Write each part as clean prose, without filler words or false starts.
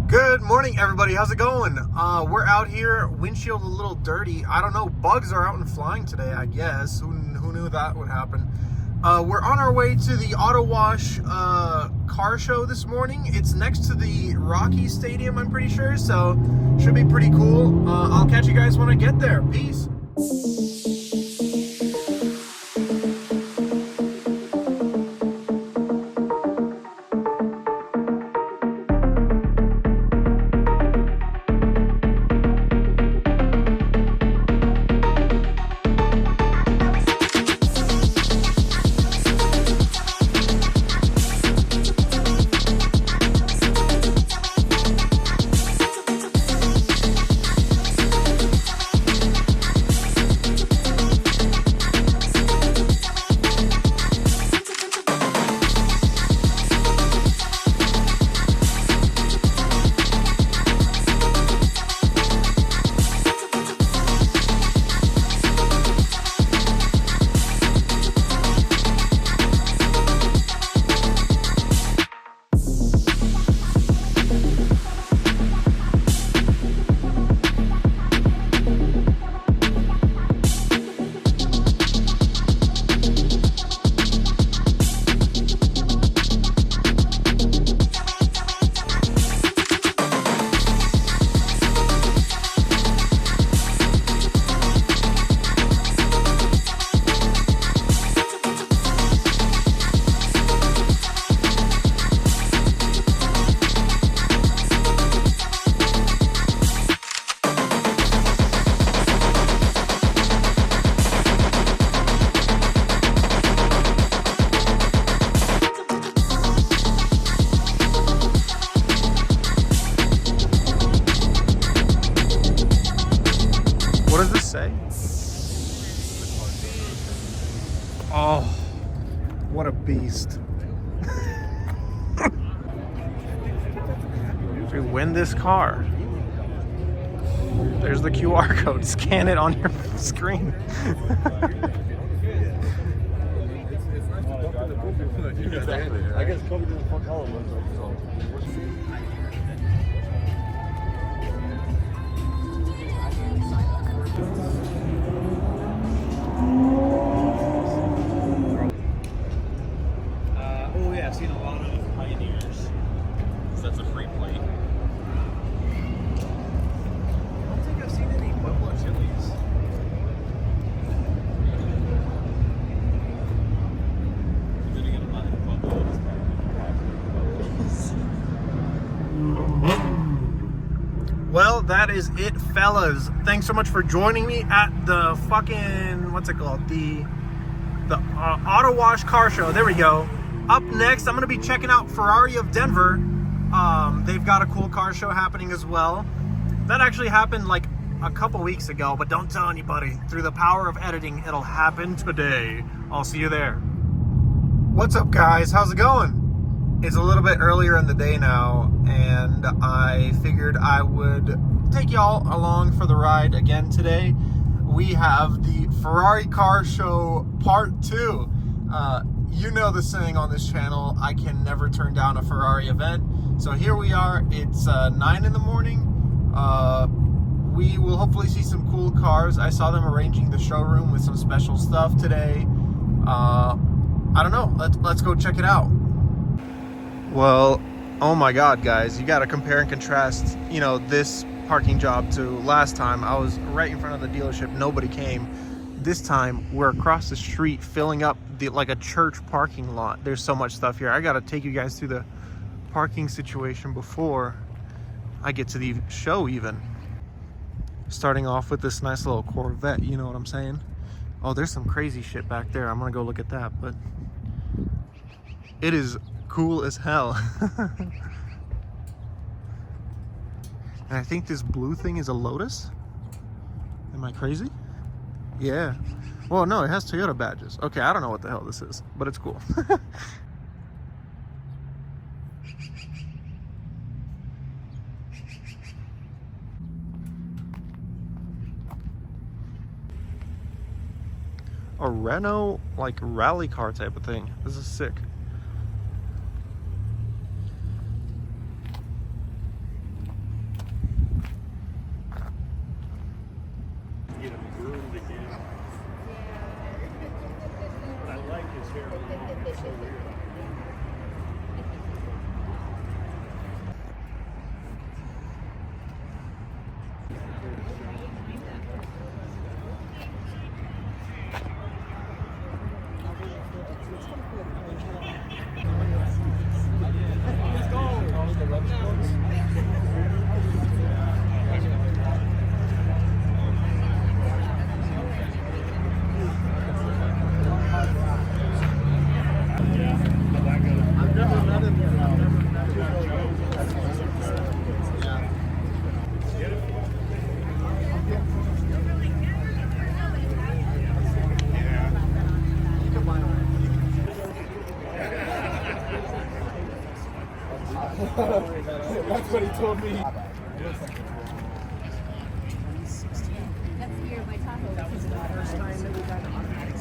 Good morning, everybody. How's it going? We're out here, windshield a little dirty. I don't know, bugs are out and flying today, I guess. Who knew that would happen? We're on our way to the Autowash car show this morning. It's next to the Rockies stadium, I'm pretty sure, so should be pretty cool. I'll catch you guys when I get there. Peace. What does this say? Oh, what a beast. We win this car. There's the QR code. Scan it on your screen. I guess covered in the front column. Oh yeah, I've seen a lot of Pioneers. That's a free plate. I don't think I've seen any Pueblo chilies. Well, that is it, fellas. Thanks so much for joining me at the fucking, what's it called? The Autowash car show. There we go. Up next, I'm going to be checking out Ferrari of Denver. They've got a cool car show happening as well. That actually happened like a couple weeks ago, but don't tell anybody. Through the power of editing, it'll happen today. I'll see you there. What's up, guys? How's it going? It's a little bit earlier in the day now, and I figured I would take y'all along for the ride again today. We have the Ferrari car show part 2. You know the saying on this channel, I can never turn down a Ferrari event. So here we are. It's 9 in the morning. We will hopefully see some cool cars. I saw them arranging the showroom with some special stuff today. I don't know. Let's go check it out. Well, oh my God, guys, you got to compare and contrast, you know, this parking job to last time. I was right in front of the dealership. Nobody came. This time we're across the street filling up like a church parking lot. There's so much stuff here. I got to take you guys through the parking situation before I get to the show even. Starting off with this nice little Corvette, you know what I'm saying? Oh, there's some crazy shit back there. I'm going to go look at that, but it is cool as hell. And I think this blue thing is a Lotus. Am I crazy? Yeah. Well, no, it has Toyota badges. Okay, I don't know what the hell this is, but it's cool. A Renault, like, rally car type of thing. This is sick. he told me. That's the year my taco. That was the first time that we got an automatic.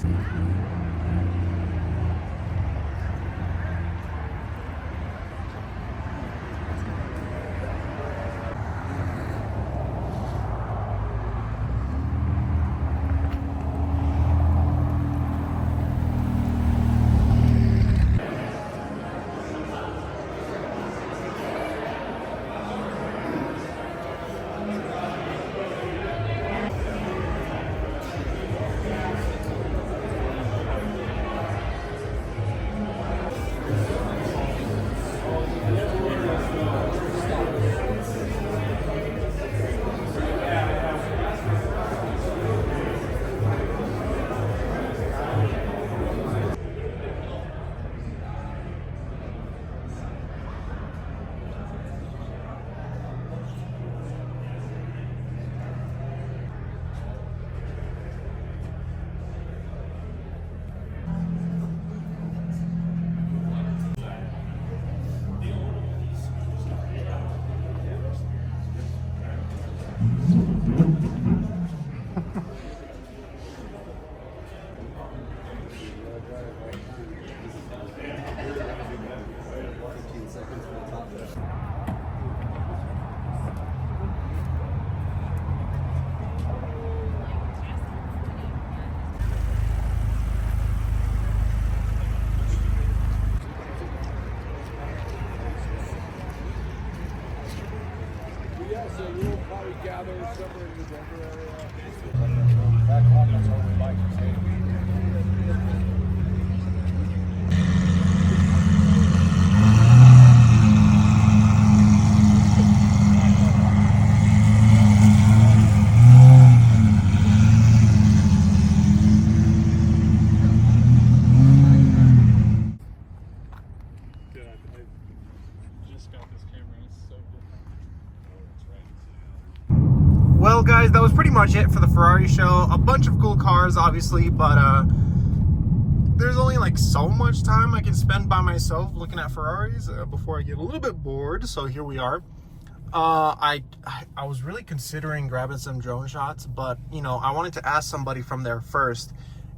Yeah, so we'll probably gather somewhere in the Denver area. Back home, that's where we like to stay. Well, guys, that was pretty much it for the Ferrari show. A bunch of cool cars, obviously, but there's only like so much time I can spend by myself looking at Ferraris before I get a little bit bored. So here we are. I was really considering grabbing some drone shots, but you know, I wanted to ask somebody from there first,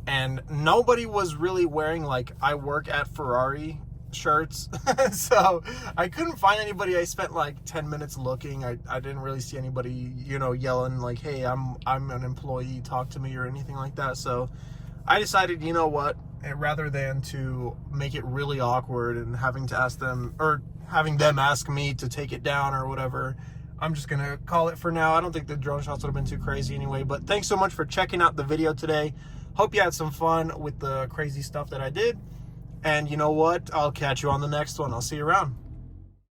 and nobody was really wearing like "I work at Ferrari" shirts. So I couldn't find anybody. I spent like 10 minutes looking. I didn't really see anybody, you know, yelling like, "Hey, I'm an employee, talk to me," or anything like that. So I decided, you know what, rather than to make it really awkward and having to ask them, or having them ask me to take it down or whatever, I'm just gonna call it for now. I don't think the drone shots would have been too crazy anyway, but thanks so much for checking out the video today. Hope you had some fun with the crazy stuff that I did. And you know what? I'll catch you on the next one. I'll see you around.